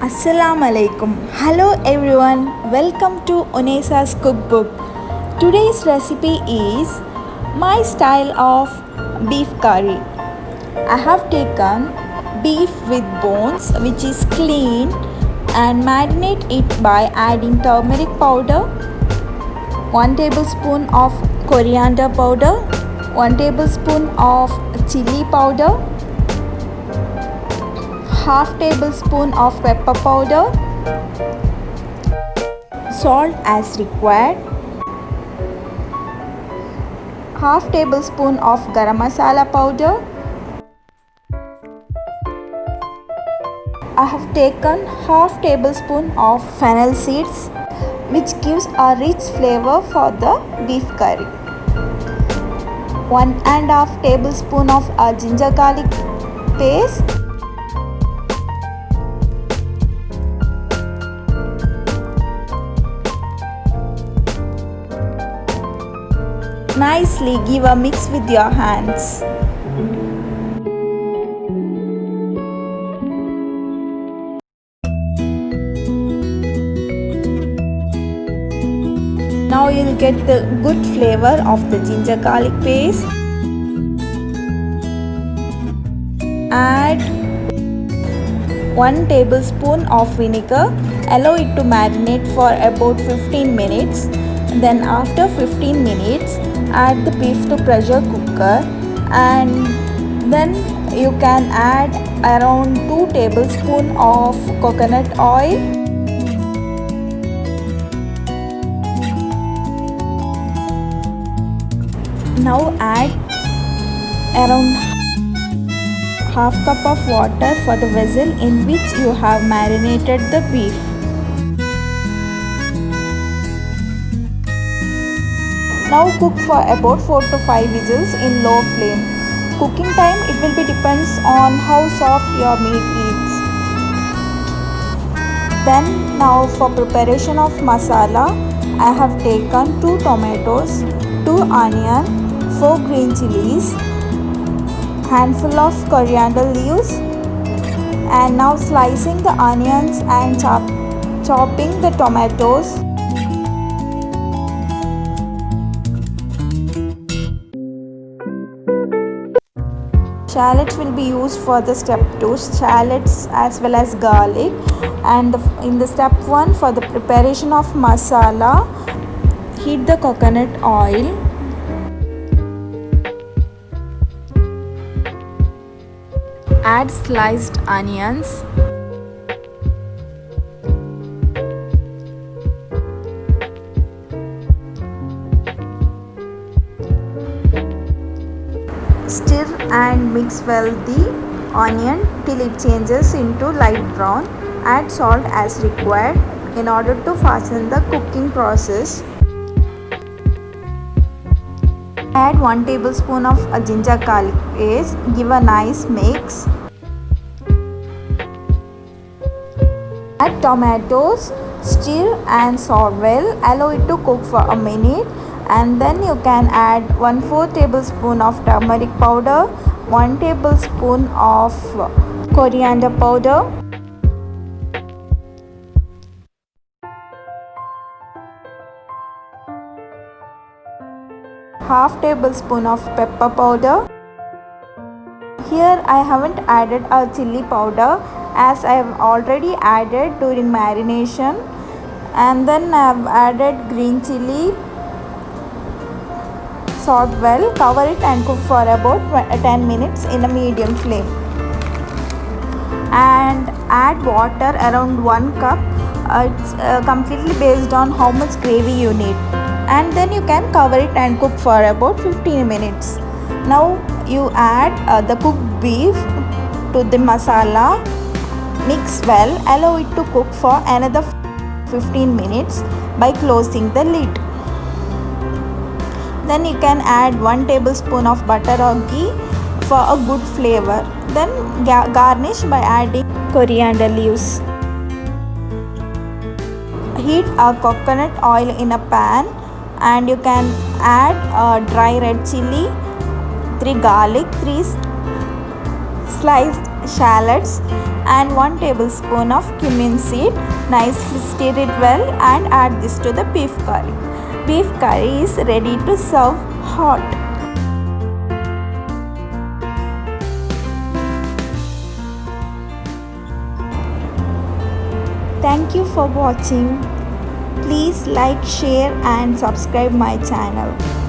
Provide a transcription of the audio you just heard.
Assalamu alaikum. Hello everyone. Welcome to Onesa's cookbook. Today's recipe is my style of beef curry. I have taken beef with bones which is clean and marinate it by adding turmeric powder, 1 tablespoon of coriander powder, 1 tablespoon of chili powder, half tablespoon of pepper powder, salt as required, half tablespoon of garam masala powder. I have taken half tablespoon of fennel seeds which gives a rich flavor for the beef curry. 1.5 tablespoon of ginger garlic paste, nicely give a mix with your hands. Now you'll get the good flavor of the ginger garlic paste. Add 1 tablespoon of vinegar. Allow it to marinate for about 15 minutes. Then after 15 minutes, add the beef to pressure cooker and then you can add around 2 tablespoons of coconut oil. Now add around half cup of water for the vessel in which you have marinated the beef. Now cook for about 4 to 5 whistles in low flame. Cooking time it will be depends on how soft your meat is. Then now for preparation of masala, I have taken 2 tomatoes, 2 onions, 4 green chilies, handful of coriander leaves, and now slicing the onions and chopping the tomatoes. Shallots will be used for the step 2, shallots as well as garlic. And in the step 1 for the preparation of masala, heat the coconut oil. Add sliced onions. Stir and mix well the onion till it changes into light brown. Add salt as required in order to fasten the cooking process. Add 1 tablespoon of ginger garlic paste. Give a nice mix. Add tomatoes. Stir and saute well. Allow it to cook for a minute. And then you can add 1/4 tablespoon of turmeric powder, 1 tablespoon of coriander powder, half tablespoon of pepper powder. Here I haven't added a chili powder as I have already added during marination, and then I have added green chili. Saute well, cover it and cook for about 10 minutes in a medium flame. And add water around 1 cup. It's completely based on how much gravy you need. And then you can cover it and cook for about 15 minutes. Now you add the cooked beef to the masala. Mix well. Allow it to cook for another 15 minutes by closing the lid. Then you can add 1 tablespoon of butter or ghee for a good flavor. Then garnish by adding coriander leaves. Heat a coconut oil in a pan and you can add dry red chili, 3 garlic, 3 sliced shallots and 1 tablespoon of cumin seed. Nicely stir it well and add this to the beef curry. Beef curry is ready to serve hot. Thank you for watching. Please like, share and subscribe my channel.